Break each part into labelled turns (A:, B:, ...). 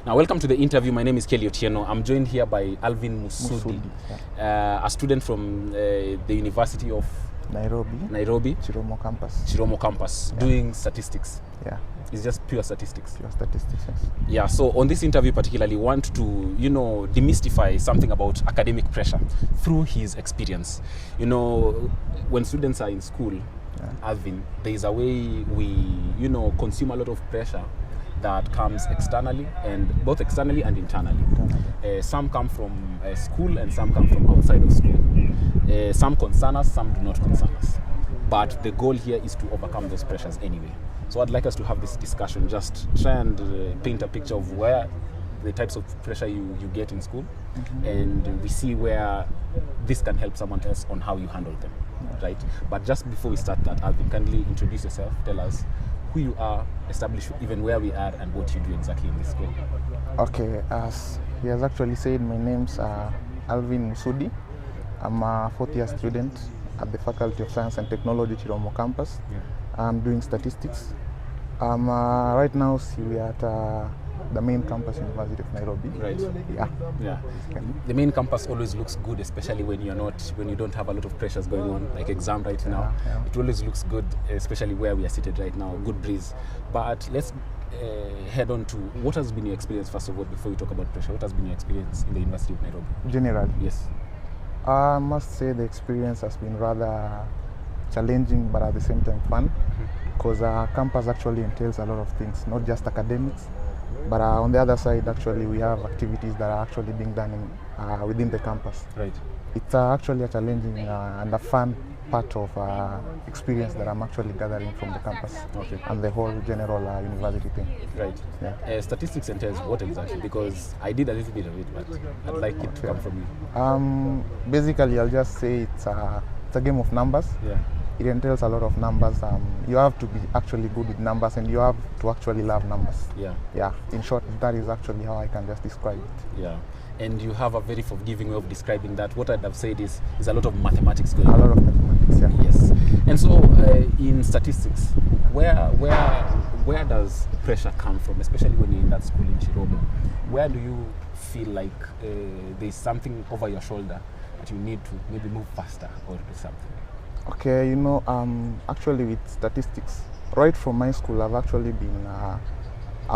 A: Now, welcome to the interview. My name is Kelly Otieno. I'm joined here by Alvin Musudi, a student from the University of Nairobi,
B: Chiromo campus,
A: doing statistics.
B: Yeah.
A: It's just pure statistics.
B: Pure statistics, yes.
A: Yeah, so on this interview particularly, want to, demystify something about academic pressure through his experience. When students are in school, Alvin, there is a way we, consume a lot of pressure that comes externally, and both externally and internally. Some come from school and some come from outside of school. Some concern us, some do not concern us. But the goal here is to overcome those pressures anyway. So I'd like us to have this discussion, just try and paint a picture of where the types of pressure you get in school, and we see where this can help someone else on how you handle them, right? But just before we start that, Alvin, kindly introduce yourself, tell us who you are, establish even where we are and what you do exactly in this school.
B: Okay, as he has actually said, my name's Alvin Musudi. I'm a fourth-year student at the Faculty of Science and Technology, Chiromo campus. I'm doing statistics. Right now, we are at the main campus, University of Nairobi.
A: Right. Yeah. The main campus always looks good, especially when you don't have a lot of pressures going on, like exam right now. Yeah. It always looks good, especially where we are seated right now. Good breeze. But let's head on to what has been your experience first of all before we talk about pressure. What has been your experience in the University of Nairobi?
B: Generally,
A: yes.
B: I must say the experience has been rather challenging, but at the same time fun, because our campus actually entails a lot of things, not just academics, but on the other side, actually, we have activities that are actually being done within the campus.
A: Right.
B: It's actually a challenging and a fun part of experience that I'm actually gathering from the campus and the whole general university thing.
A: Right. Yeah. Statistics entails what exactly? Because I did a little bit of it, but I'd like it to come from you.
B: Basically, I'll just say it's a game of numbers.
A: Yeah.
B: It entails a lot of numbers. You have to be actually good with numbers, and you have to actually love numbers. Yeah. In short, that is actually how I can just describe it.
A: Yeah. And you have a very forgiving way of describing that. What I'd have said is a lot of mathematics going on.
B: A lot of mathematics, yeah.
A: Yes. And so in statistics, where does pressure come from, especially when you're in that school in Chiromo? Where do you feel like there's something over your shoulder that you need to maybe move faster or do something?
B: Okay, actually with statistics, right from my school, I've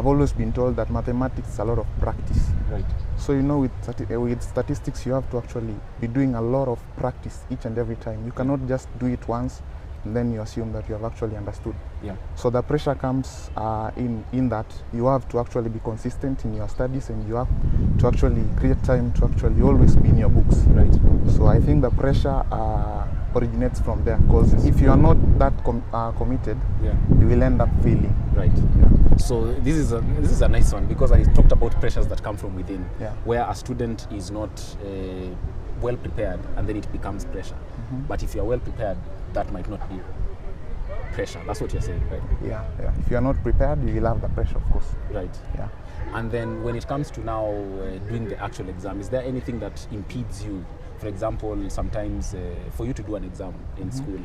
B: always been told that mathematics is a lot of practice.
A: Right.
B: So with statistics, you have to actually be doing a lot of practice each and every time. You cannot just do it once and then you assume that you have actually understood.
A: Yeah.
B: So the pressure comes in that you have to actually be consistent in your studies, and you have to actually create time to actually always be in your books.
A: Right.
B: So I think the pressure originates from there, because if you are not that committed, you will end up failing.
A: Right. Yeah. So this is a nice one, because I talked about pressures that come from within, where a student is not well prepared, and then it becomes pressure. But if you are well prepared, that might not be pressure. That's what you're saying, right?
B: Yeah. If you are not prepared, you will have the pressure, of course.
A: Right.
B: Yeah.
A: And then when it comes to now doing the actual exam, is there anything that impedes you? For example, sometimes for you to do an exam in school,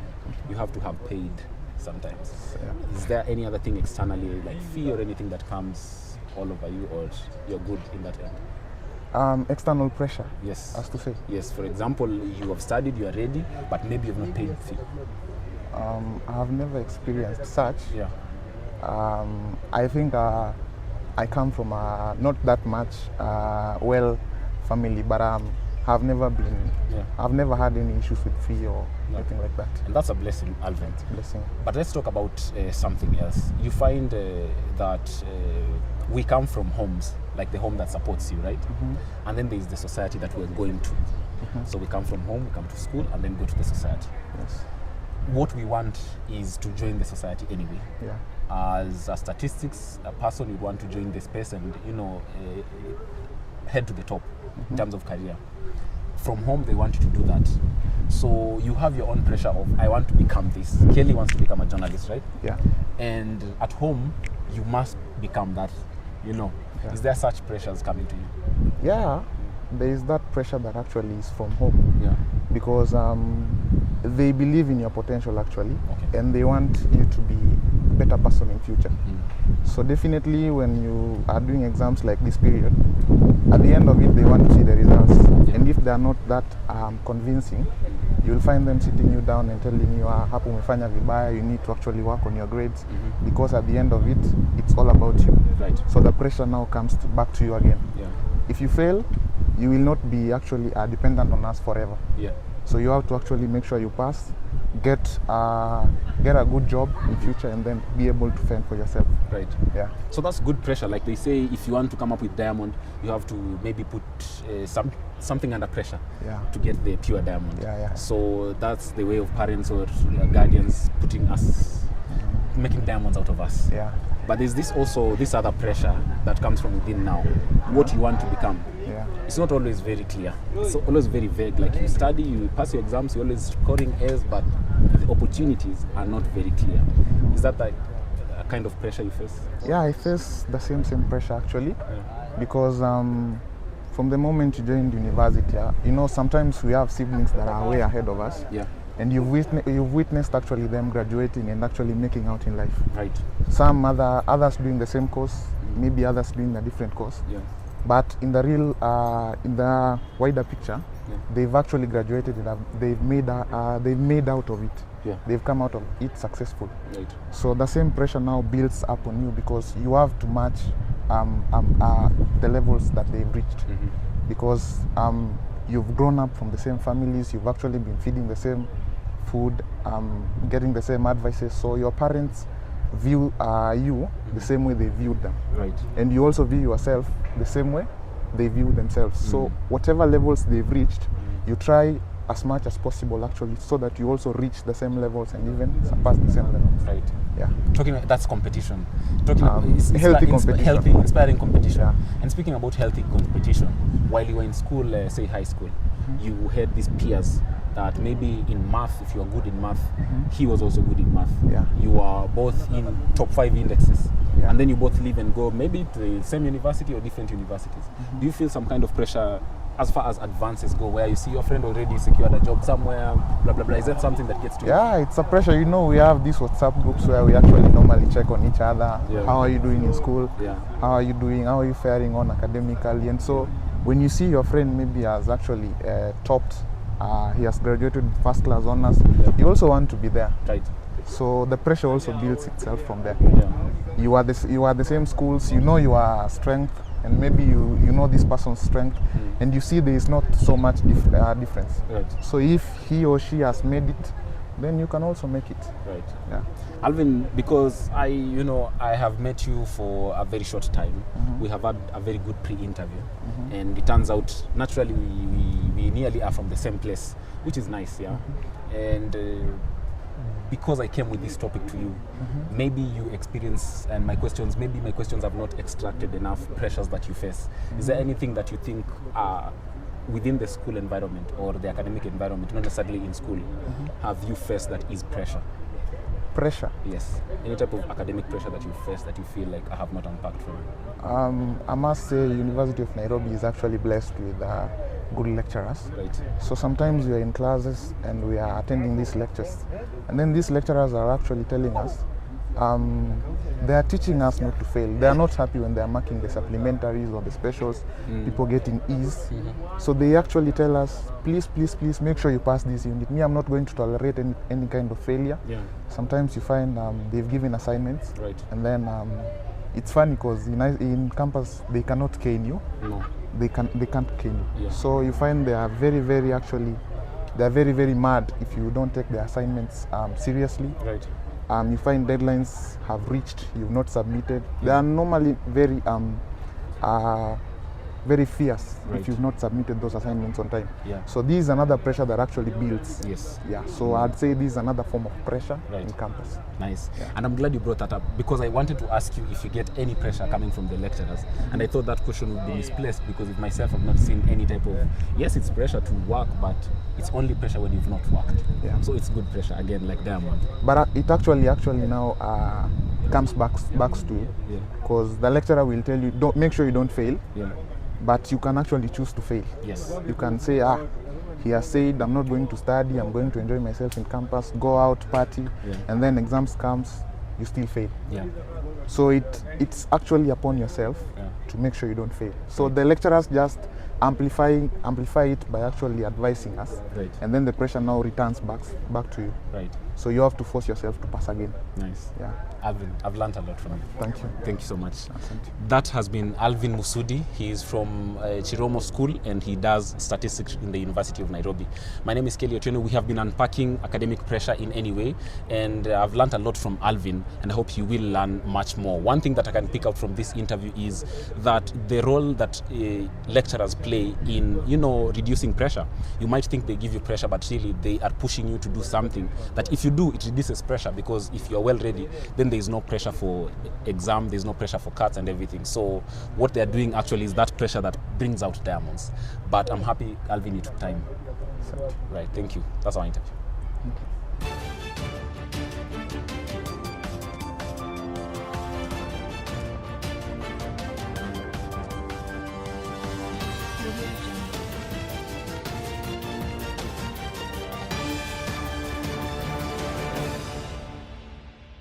A: you have to have paid sometimes. Yeah. Is there any other thing externally, like fee or anything that comes all over you, or you're good in that end?
B: External pressure.
A: Yes.
B: As to say.
A: Yes. For example, you have studied, you are ready, but maybe you've not paid the fee.
B: I have never experienced such.
A: Yeah.
B: I think I come from a not that much well family, but I've never had any issues with fee or anything like that.
A: And that's a blessing, Alvin.
B: It's a blessing.
A: But let's talk about something else. You find that we come from homes, like the home that supports you, right? And then there's the society that we're going to. So we come from home, we come to school, and then go to the society.
B: Yes.
A: What we want is to join the society anyway.
B: Yeah.
A: As a statistics person, you want to join the space and head to the top in terms of career. From home, they want you to do that. So you have your own pressure of, I want to become this. Kelly wants to become a journalist, right?
B: Yeah.
A: And at home, you must become that, Yeah. Is there such pressures coming to you?
B: Yeah, there is that pressure that actually is from home.
A: Yeah.
B: Because they believe in your potential actually, and they want you to be better person in future. So definitely when you are doing exams like this period, at the end of it they want to see the results. And if they are not that convincing, you'll find them sitting you down and telling you, hapo umefanya vibaya, you need to actually work on your grades, because at the end of it, it's all about you.
A: Right.
B: So the pressure now comes back to you again.
A: Yeah.
B: If you fail, you will not be actually dependent on us forever.
A: Yeah.
B: So you have to actually make sure you pass, get a good job in future, and then be able to fend for yourself.
A: Right.
B: Yeah.
A: So that's good pressure. Like they say, if you want to come up with diamond, you have to maybe put something under pressure to get the pure diamond.
B: Yeah.
A: So that's the way of parents or guardians putting us, making diamonds out of us.
B: Yeah.
A: But there's this other pressure that comes from within now, what you want to become.
B: Yeah.
A: It's not always very clear. It's always very vague. Like you study, you pass your exams, you're always scoring A's, but the opportunities are not very clear. Is that like a kind of pressure you face?
B: Yeah, I face the same pressure actually, because from the moment you joined university, sometimes we have siblings that are way ahead of us.
A: Yeah.
B: And you've witnessed actually them graduating and actually making out in life.
A: Right.
B: Some others doing the same course, maybe others doing a different course.
A: Yeah.
B: But in the real, in the wider picture, they've actually graduated and they've made out of it.
A: Yeah.
B: They've come out of it successful.
A: Right.
B: So the same pressure now builds up on you, because you have to match the levels that they've reached. Because you've grown up from the same families, you've actually been feeding the same food, getting the same advices. So your parents view you the same way they viewed them.
A: Right.
B: And you also view yourself the same way they view themselves. So whatever levels they've reached, you try as much as possible actually, so that you also reach the same levels and even surpass the same levels.
A: Right.
B: Yeah.
A: That's competition. Talking about
B: healthy competition.
A: Healthy, inspiring competition.
B: Yeah.
A: And speaking about healthy competition, while you were in school, say high school, you had these peers that maybe in math, if you are good in math, he was also good in math.
B: Yeah.
A: You are both in top 5 indexes.
B: Yeah.
A: And then you both leave and go maybe to the same university or different universities. Do you feel some kind of pressure as far as advances go, where you see your friend already secured a job somewhere, blah, blah, blah? Is that something that gets to you?
B: Yeah, it's a pressure. We have these WhatsApp groups where we actually normally check on each other.
A: Yeah.
B: How are you doing in school?
A: Yeah.
B: How are you doing? How are you faring on academically? And so when you see your friend maybe has actually topped, he has graduated with first class honors, you also want to be there.
A: Right.
B: So the pressure also builds itself from there.
A: Yeah.
B: You are the same schools, you know your strength, and maybe you know this person's strength, and you see there is not so much difference.
A: Right.
B: So if he or she has made it, then you can also make it.
A: Right.
B: Yeah.
A: Alvin, because I have met you for a very short time. We have had a very good pre-interview, and it turns out naturally we nearly are from the same place, which is nice, yeah. And because I came with this topic to you, maybe you experience, and maybe my questions have not extracted enough pressures that you face. Is there anything that you think within the school environment or the academic environment, not necessarily in school, have you faced that is pressure?
B: Pressure?
A: Yes. Any type of academic pressure that you face that you feel like I have not unpacked for you?
B: I must say University of Nairobi is actually blessed with good lecturers.
A: Right.
B: So sometimes we are in classes and we are attending these lectures, and then these lecturers are actually telling us they are teaching us not to fail. They are not happy when they are marking the supplementaries or the specials, people getting E's. So they actually tell us, please make sure you pass this unit. Me, I'm not going to tolerate any kind of failure.
A: Yeah.
B: Sometimes you find they've given assignments,
A: Right.
B: and then it's funny because in campus they cannot cane you.
A: No.
B: They can't cane you.
A: Yeah.
B: So you find they are very mad if you don't take the assignments seriously.
A: Right.
B: You find deadlines have reached, you've not submitted. They are normally very fierce if you've not submitted those assignments on time.
A: Yeah.
B: So this is another pressure that actually builds.
A: Yes.
B: Yeah. So I'd say this is another form of pressure
A: Right.
B: in campus.
A: Nice.
B: Yeah.
A: And I'm glad you brought that up, because I wanted to ask you if you get any pressure coming from the lecturers. And I thought that question would be misplaced, because with myself I've not seen any type of, yes, it's pressure to work, but it's only pressure when you've not worked.
B: Yeah.
A: So it's good pressure, again, like Diamond.
B: But it actually now comes back to,
A: Yeah.
B: because the lecturer will tell you, don't make sure you don't fail.
A: Yeah.
B: But you can actually choose to fail.
A: Yes.
B: You can say, he has said I'm not going to study, I'm going to enjoy myself in campus, go out, party,
A: Yeah.
B: and then exams comes, you still fail.
A: Yeah.
B: So it's actually upon yourself
A: Yeah.
B: to make sure you don't fail. So the lecturers just amplify it by actually advising us,
A: Right.
B: and then the pressure now returns back to you.
A: Right.
B: So you have to force yourself to pass again.
A: Nice.
B: Yeah.
A: Alvin, I've learned a lot from you.
B: Thank you.
A: Thank you so much.
B: Asante.
A: That has been Alvin Musudi. He is from Chiromo School and he does statistics in the University of Nairobi. My name is Kelly Otieno. We have been unpacking academic pressure in any way, and I've learned a lot from Alvin, and I hope you will learn much more. One thing that I can pick out from this interview is that the role that lecturers play in, reducing pressure. You might think they give you pressure, but really they are pushing you to do something that if you do, it reduces pressure, because if you're well ready, then there is no pressure for exam, there's no pressure for cuts and everything. So what they're doing actually is that pressure that brings out diamonds. But I'm happy, Alvin, you took time. Right, thank you. That's our interview.
B: Thank you.